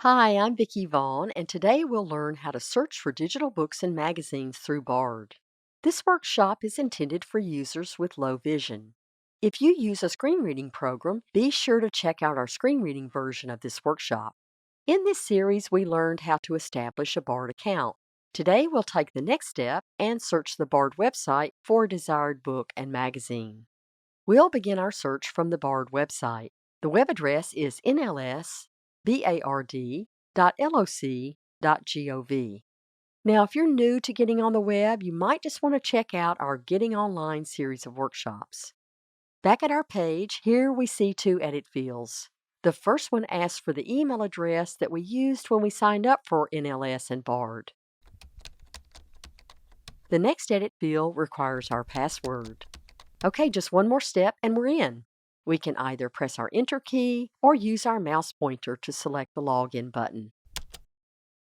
Hi, I'm Vicki Vaughn, and today we'll learn how to search for digital books and magazines through BARD. This workshop is intended for users with low vision. If you use a screen reading program, be sure to check out our screen reading version of this workshop. In this series, we learned how to establish a BARD account. Today, we'll take the next step and search the BARD website for a desired book and magazine. We'll begin our search from the BARD website. The web address is nls.bard.loc.gov. Now, if you're new to getting on the web, you might just want to check out our Getting Online series of workshops. Back at our page, here we see two edit fields. The first one asks for the email address that we used when we signed up for NLS and BARD. The next edit field requires our password. Okay, just one more step and we're in. We can either press our Enter key or use our mouse pointer to select the Login button.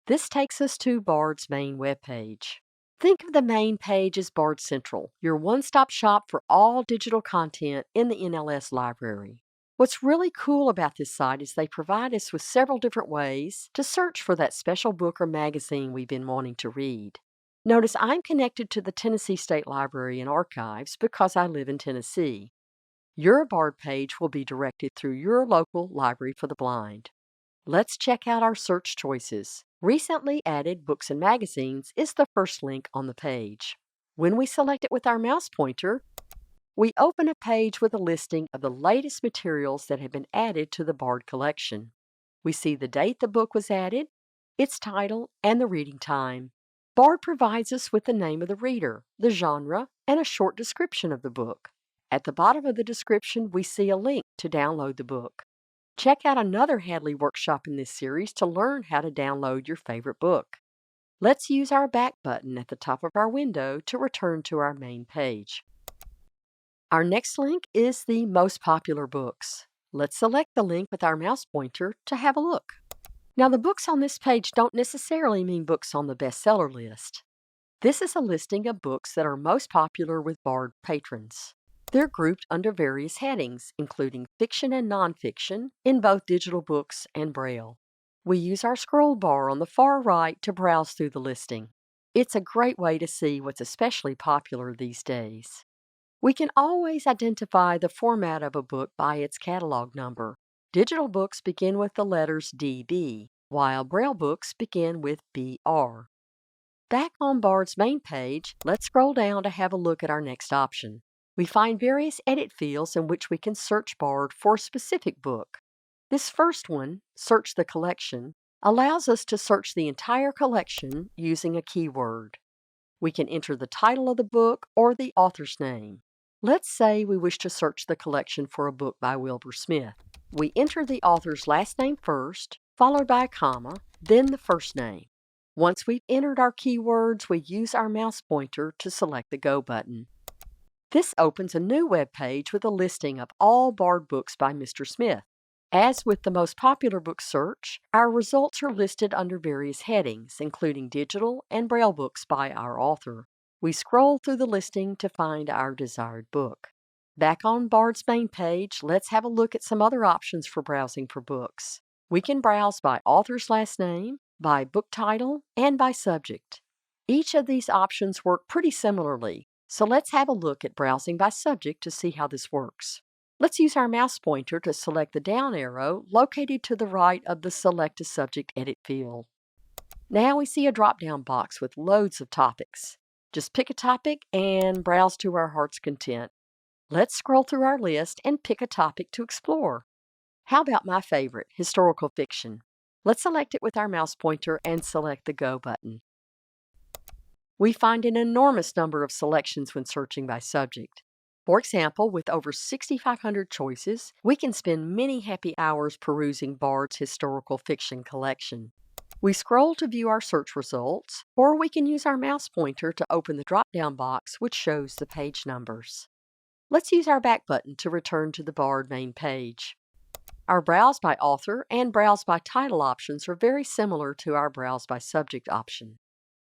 This takes us to BARD's main webpage. Think of the main page as BARD Central, your one-stop shop for all digital content in the NLS library. What's really cool about this site is they provide us with several different ways to search for that special book or magazine we've been wanting to read. Notice I'm connected to the Tennessee State Library and Archives because I live in Tennessee. Your BARD page will be directed through your local library for the blind. Let's check out our search choices. Recently added books and magazines is the first link on the page. When we select it with our mouse pointer, we open a page with a listing of the latest materials that have been added to the BARD collection. We see the date the book was added, its title, and the reading time. BARD provides us with the name of the reader, the genre, and a short description of the book. At the bottom of the description, we see a link to download the book. Check out another Hadley workshop in this series to learn how to download your favorite book. Let's use our back button at the top of our window to return to our main page. Our next link is the most popular books. Let's select the link with our mouse pointer to have a look. Now, the books on this page don't necessarily mean books on the bestseller list. This is a listing of books that are most popular with BARD patrons. They're grouped under various headings, including fiction and nonfiction, in both digital books and Braille. We use our scroll bar on the far right to browse through the listing. It's a great way to see what's especially popular these days. We can always identify the format of a book by its catalog number. Digital books begin with the letters DB, while Braille books begin with BR. Back on BARD's main page, let's scroll down to have a look at our next option. We find various edit fields in which we can search BARD for a specific book. This first one, Search the Collection, allows us to search the entire collection using a keyword. We can enter the title of the book or the author's name. Let's say we wish to search the collection for a book by Wilbur Smith. We enter the author's last name first, followed by a comma, then the first name. Once we've entered our keywords, we use our mouse pointer to select the Go button. This opens a new web page with a listing of all BARD books by Mr. Smith. As with the most popular book search, our results are listed under various headings, including digital and Braille books by our author. We scroll through the listing to find our desired book. Back on BARD's main page, let's have a look at some other options for browsing for books. We can browse by author's last name, by book title, and by subject. Each of these options work pretty similarly, so let's have a look at browsing by subject to see how this works. Let's use our mouse pointer to select the down arrow located to the right of the Select a Subject edit field. Now we see a drop-down box with loads of topics. Just pick a topic and browse to our heart's content. Let's scroll through our list and pick a topic to explore. How about my favorite, historical fiction? Let's select it with our mouse pointer and select the Go button. We find an enormous number of selections when searching by subject. For example, with over 6,500 choices, we can spend many happy hours perusing BARD's historical fiction collection. We scroll to view our search results, or we can use our mouse pointer to open the drop-down box which shows the page numbers. Let's use our back button to return to the BARD main page. Our Browse by Author and Browse by Title options are very similar to our Browse by Subject option.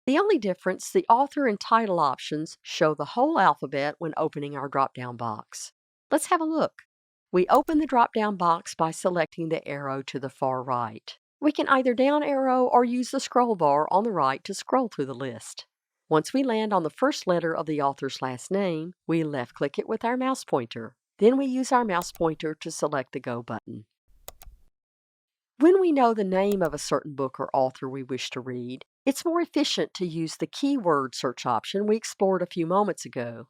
The only difference, the author and title options show the whole alphabet when opening our drop-down box. Let's have a look. We open the drop-down box by selecting the arrow to the far right. We can either down arrow or use the scroll bar on the right to scroll through the list. Once we land on the first letter of the author's last name, we left-click it with our mouse pointer. Then we use our mouse pointer to select the Go button. When we know the name of a certain book or author we wish to read, it's more efficient to use the keyword search option we explored a few moments ago.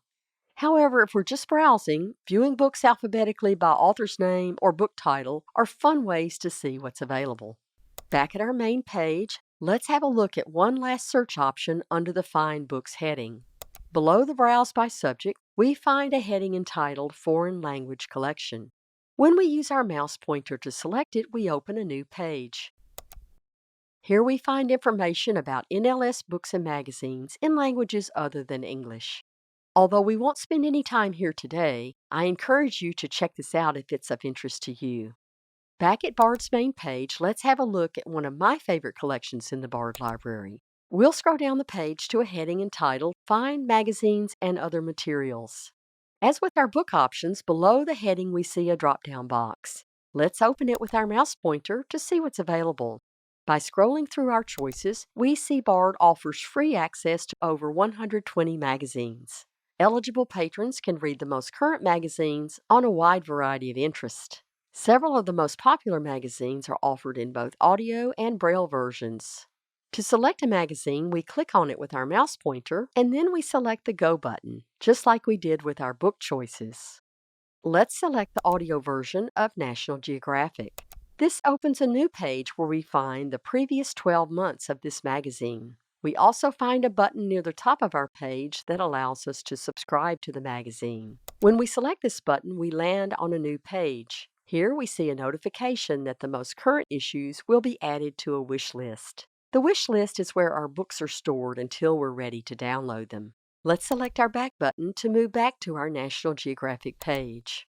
However, if we're just browsing, viewing books alphabetically by author's name or book title are fun ways to see what's available. Back at our main page, let's have a look at one last search option under the Find Books heading. Below the Browse by Subject, we find a heading entitled Foreign Language Collection. When we use our mouse pointer to select it, we open a new page. Here we find information about NLS books and magazines in languages other than English. Although we won't spend any time here today, I encourage you to check this out if it's of interest to you. Back at BARD's main page, let's have a look at one of my favorite collections in the BARD library. We'll scroll down the page to a heading entitled Find Magazines and Other Materials. As with our book options, below the heading we see a drop-down box. Let's open it with our mouse pointer to see what's available. By scrolling through our choices, we see BARD offers free access to over 120 magazines. Eligible patrons can read the most current magazines on a wide variety of interests. Several of the most popular magazines are offered in both audio and Braille versions. To select a magazine, we click on it with our mouse pointer, and then we select the Go button, just like we did with our book choices. Let's select the audio version of National Geographic. This opens a new page where we find the previous 12 months of this magazine. We also find a button near the top of our page that allows us to subscribe to the magazine. When we select this button, we land on a new page. Here we see a notification that the most current issues will be added to a wish list. The wish list is where our books are stored until we're ready to download them. Let's select our back button to move back to our National Geographic page.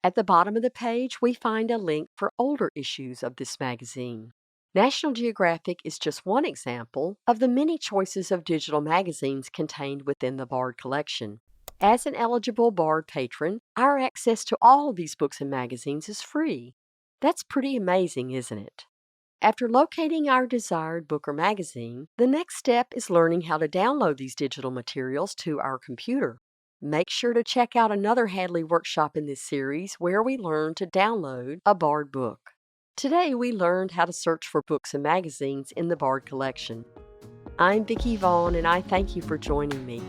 At the bottom of the page, we find a link for older issues of this magazine. National Geographic is just one example of the many choices of digital magazines contained within the BARD collection. As an eligible BARD patron, our access to all of these books and magazines is free. That's pretty amazing, isn't it? After locating our desired book or magazine, the next step is learning how to download these digital materials to our computer. Make sure to check out another Hadley workshop in this series where we learn to download a BARD book. Today we learned how to search for books and magazines in the BARD collection. I'm Vicki Vaughn and I thank you for joining me.